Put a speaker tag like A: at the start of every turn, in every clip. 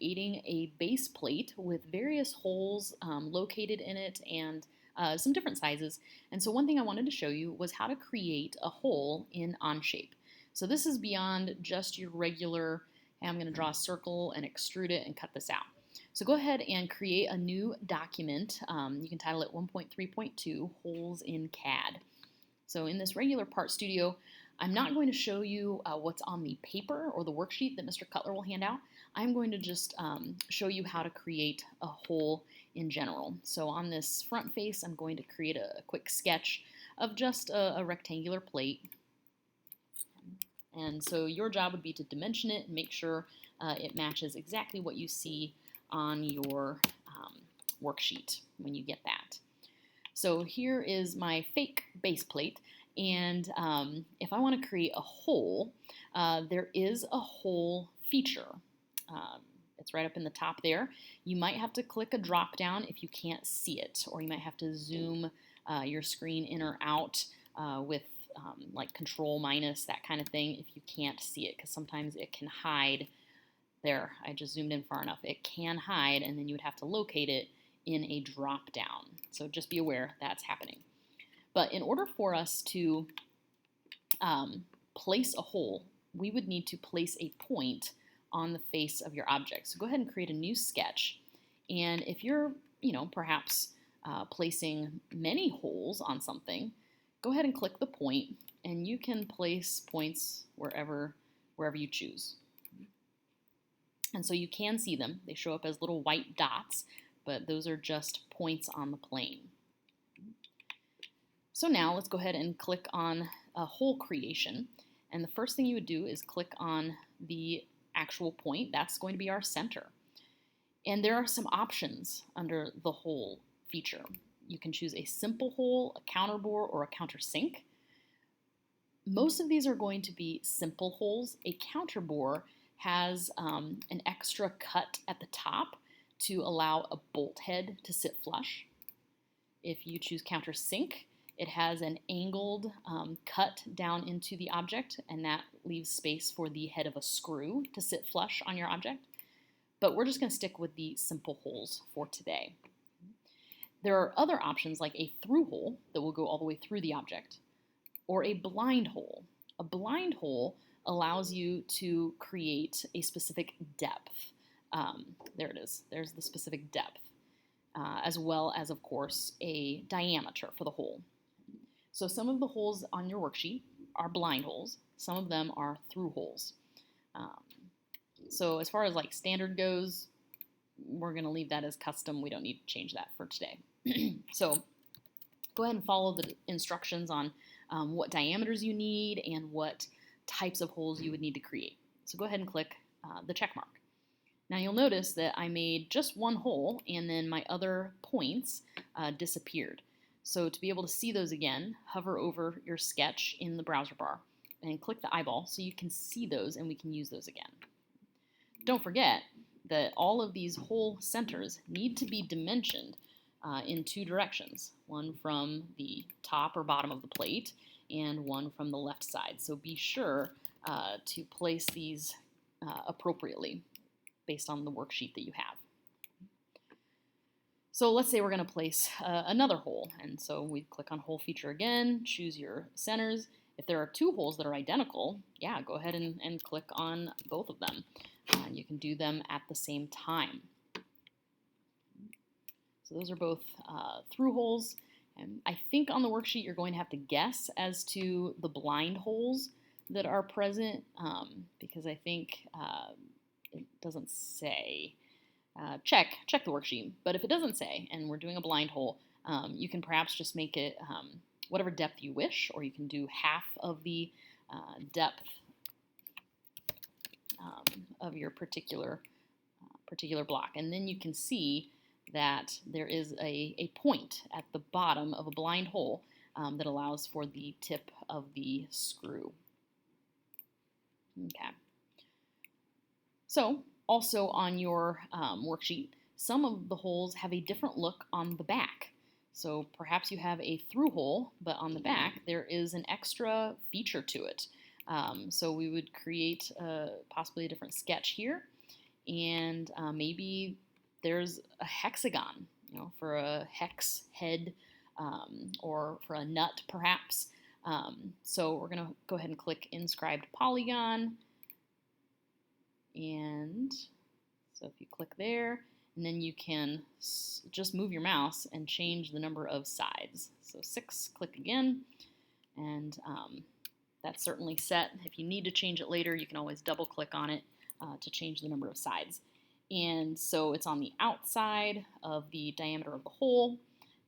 A: creating a base plate with various holes located in it and some different sizes. And so one thing I wanted to show you was how to create a hole in OnShape. So this is beyond just your regular, hey, I'm going to draw a circle and extrude it and cut this out. So go ahead and create a new document. You can title it 1.3.2 Holes in CAD. So in this regular Part Studio, I'm not going to show you what's on the paper or the worksheet that Mr. Cutler will hand out. I'm going to just show you how to create a hole in general. So on this front face, I'm going to create a quick sketch of just a rectangular plate. And so your job would be to dimension it and make sure it matches exactly what you see on your worksheet when you get that. So here is my fake base plate. And if I want to create a hole, there is a hole feature. It's right up in the top there. You might have to click a drop down if you can't see it, or you might have to zoom your screen in or out with like Control minus, that kind of thing, if you can't see it, because sometimes it can hide. There, I just zoomed in far enough. It can hide, and then you would have to locate it in a drop down. So just be aware that's happening. But in order for us to place a hole, we would need to place a point on the face of your object. So go ahead and create a new sketch. And if you're, perhaps placing many holes on something, go ahead and click the point, and you can place points wherever you choose. And so you can see them. They show up as little white dots, but those are just points on the plane. So now let's go ahead and click on a hole creation. And the first thing you would do is click on the actual point. That's going to be our center. And there are some options under the hole feature. You can choose a simple hole, a counterbore, or a countersink. Most of these are going to be simple holes. A counterbore has an extra cut at the top to allow a bolt head to sit flush. If you choose countersink, it has an angled cut down into the object, and that leaves space for the head of a screw to sit flush on your object. But we're just going to stick with the simple holes for today. There are other options like a through hole that will go all the way through the object, or a blind hole. A blind hole allows you to create a specific depth. There it is. There's the specific depth, as well as, of course, a diameter for the hole. So some of the holes on your worksheet are blind holes. Some of them are through holes. So as far as like standard goes, we're going to leave that as custom. We don't need to change that for today. So go ahead and follow the instructions on what diameters you need and what types of holes you would need to create. So go ahead and click the check mark. Now you'll notice that I made just one hole and then my other points disappeared. So to be able to see those again, hover over your sketch in the browser bar and click the eyeball so you can see those and we can use those again. Don't forget that all of these hole centers need to be dimensioned in two directions, one from the top or bottom of the plate and one from the left side. So be sure to place these appropriately based on the worksheet that you have. So let's say we're going to place another hole, and so we click on hole feature again, choose your centers. If there are two holes that are identical, yeah, go ahead and click on both of them. You can do them at the same time. So those are both through holes. And I think on the worksheet you're going to have to guess as to the blind holes that are present because I think it doesn't say. Check the worksheet. But if it doesn't say and we're doing a blind hole, you can perhaps just make it whatever depth you wish, or you can do half of the depth of your particular block. And then you can see that there is a point at the bottom of a blind hole that allows for the tip of the screw. Okay. So also on your worksheet, some of the holes have a different look on the back. So perhaps you have a through hole, but on the back there is an extra feature to it. So we would create possibly a different sketch here, and maybe there's a hexagon, for a hex head, or for a nut perhaps. So we're going to go ahead and click Inscribed Polygon, and so if you click there, and then you can just move your mouse and change the number of sides. So 6, click again, and that's certainly set. If you need to change it later, you can always double click on it to change the number of sides. And so it's on the outside of the diameter of the hole,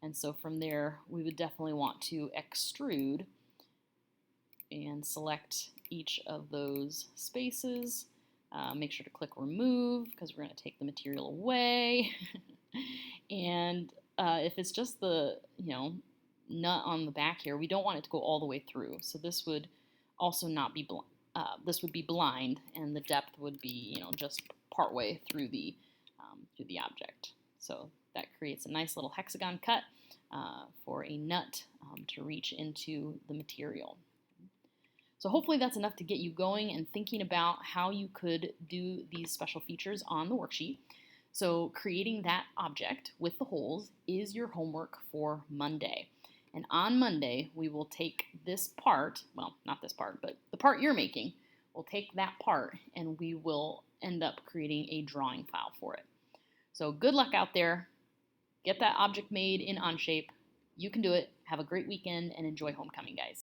A: and so from there we would definitely want to extrude and select each of those spaces. Make sure to click remove because we're going to take the material away. And if it's just the nut on the back here, we don't want it to go all the way through. So this would also not be this would be blind, and the depth would be just partway through the object. So that creates a nice little hexagon cut for a nut to reach into the material. So hopefully that's enough to get you going and thinking about how you could do these special features on the worksheet. So creating that object with the holes is your homework for Monday. And on Monday, we will take this part, well, not this part, but the part you're making, we'll take that part and we will end up creating a drawing file for it. So good luck out there. Get that object made in OnShape. You can do it. Have a great weekend and enjoy homecoming, guys.